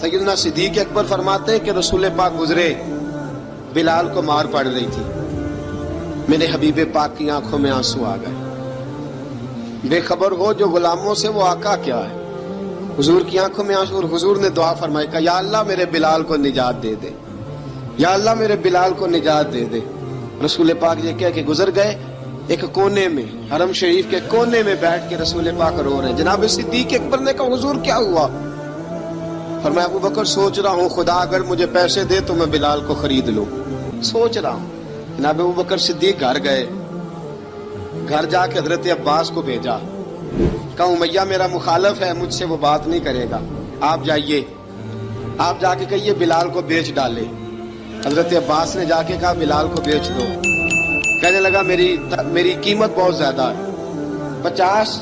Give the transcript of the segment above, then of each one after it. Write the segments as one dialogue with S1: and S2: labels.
S1: सैयदना सिद्दीक अकबर फरमाते हैं कि रसूल पाक गुजरे, बिलाल को मार पड़ रही थी, मेरे हबीब पाक की आंखों में आंसू आ गए। बेखबर हो जो गुलामों से वो आका क्या है। हुजूर की आंखों में आंसू, और हुजूर ने दुआ फरमाई कि या अल्लाह मेरे बिलाल को निजात दे दे, या अल्लाह मेरे बिलाल को निजात दे दे। रसूल पाक ये कह के गुजर गए। एक कोने में, हरम शरीफ के कोने में बैठ के रसूल पाक रो रहे हैं। जनाब सिद्दीक अकबर ने कहा हुजूर क्या हुआ? फरमाया अबू बकर सोच रहा हूँ खुदा अगर मुझे पैसे दे तो मैं बिलाल को खरीद लूं, सोच रहा हूँ। जनाब अबू बकर सिद्दीक घर गए, घर जाके हजरत अब्बास को भेजा, कहा उमैया मेरा मुखालिफ है, मुझसे वो बात नहीं करेगा, आप जाइए, आप जाके कहिए बिलाल को बेच डाले। हजरत अब्बास ने जाके कहा बिलाल को बेच दो। कहने लगा मेरी कीमत बहुत ज्यादा है, 50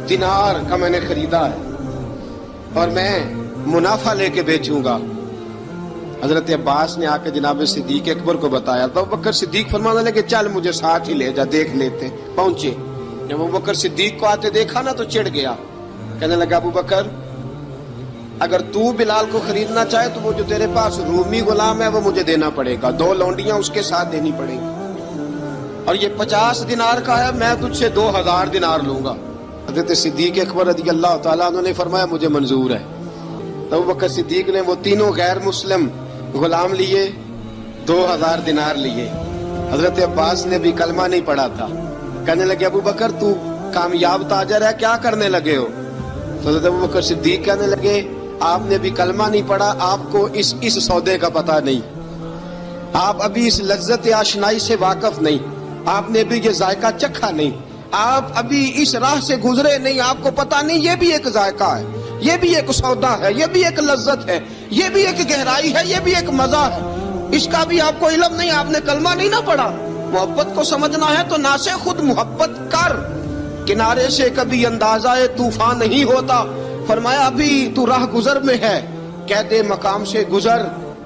S1: दिनार का मैंने खरीदा है और मैं मुनाफा लेके बेचूंगा। हजरत अब्बास ने आके जनाब सिद्दीक अकबर को बताया तो अबू बकर सिद्दीक फरमाने लगे चल मुझे साथ ही ले जा, देख लेते। पहुंचे, जब अबू बकर सिद्दीक को आते देखा ना तो चिढ़ गया। कहने लगा अबू बकर अगर तू बिलाल को खरीदना चाहे तो वो जो तेरे पास रूमी गुलाम है वो मुझे देना पड़ेगा, 2 लौंडियां उसके साथ देनी पड़ेगी, और ये 50 दिनार का है, मैं तुझसे 2000 दिनार लूंगा। हजरत सिद्दीक अकबर रज़ी अल्लाह तआला अन्हु ने फरमाया मुझे मंजूर है। तो अबू बकर सिद्दीक ने वो तीनों गैर मुस्लिम गुलाम लिए, 2000 दिनार लिए। हजरत अब्बास ने भी कलमा नहीं पढ़ा था। कहने लगे अबू बकर तू कामयाब ताजर है, क्या करने लगे हो? तो हजरत अबू बकर सिद्दीक कहने लगे आपने भी कलमा नहीं पढ़ा, आपको इस सौदे का पता नहीं, आप अभी इस लज्जत आशनाई से वाकिफ नहीं, आपने भी ये जायका चखा नहीं, आप अभी इस राह से गुजरे नहीं, आपको पता नहीं ये भी एक जायका है, ये भी एक सौदा है, ये भी एक लज्जत है, ये भी एक गहराई है, ये भी एक मजा है, इसका भी आपको इल्म नहीं, आपने कलमा नहीं ना पढ़ा। मोहब्बत को समझना है तो ना से खुद मोहब्बत कर, किनारे से कभी अंदाजा तूफान नहीं होता। फरमाया अभी तू राह गुजर में है, कहते मकाम से गुजर,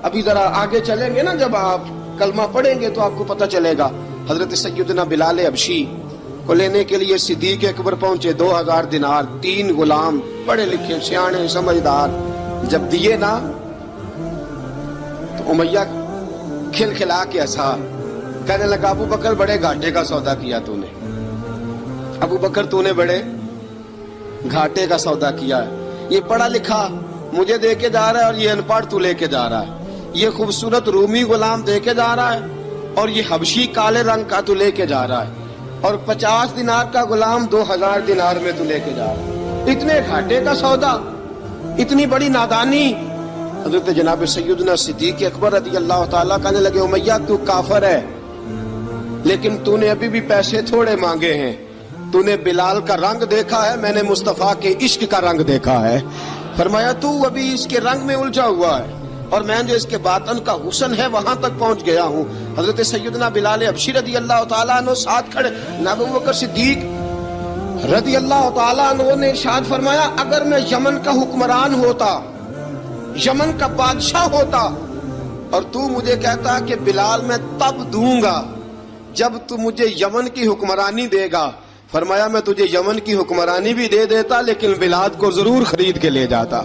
S1: अभी जरा आगे चलेंगे ना, जब आप कलमा पढ़ेंगे तो आपको पता चलेगा। हजरत सैयदना बिलाल हबशी को लेने के लिए सिद्दीक अकबर पहुंचे, 2000 दिनार, 3 गुलाम, पढ़े लिखे सियाने समझदार, जब दिए ना तो उमैया खिलखिला के हंसा। कहने लगा अबू बकर बड़े घाटे का सौदा किया तूने, अबू बकर तूने बड़े घाटे का सौदा किया है। ये पढ़ा लिखा मुझे दे के जा रहा है और ये अनपढ़ तू लेके जा रहा है, ये खूबसूरत रूमी गुलाम दे के जा रहा है और ये हबशी काले रंग का तू लेके जा रहा है, और 50 दिनार का गुलाम 2000 दिनार में तू लेके जा रहा है। इतने घाटे का सौदा, इतनी बड़ी नादानी। हजरत जनाब सैयदना सिद्दीक अकबर रज़ी अल्लाह तआला कहने लगे उमैया तू काफर है, लेकिन तूने अभी भी पैसे थोड़े मांगे हैं, तूने बिलाल का रंग देखा है, मैंने मुस्तफा के इश्क का रंग देखा है। फरमाया तू अभी इसके रंग में उलझा हुआ है और मैं जो इसके बातन का हुस्न है वहां तक पहुंच गया हूँ। हजरत सैयदना बिलाल हबशी रज़ी अल्लाह तआला अन्हु साथ खड़े, अबू बकर सिद्दीक रज़ी अल्लाह तआला अन्हु ने इरशाद फरमाया अगर मैं यमन का हुक्मरान होता, यमन का बादशाह होता, और तू मुझे कहता कि बिलाल मैं तब दूंगा जब तू मुझे यमन की हुक्मरानी देगा, फरमाया मैं तुझे यमन की हुक्मरानी भी दे देता लेकिन बिलाल को जरूर खरीद के ले जाता।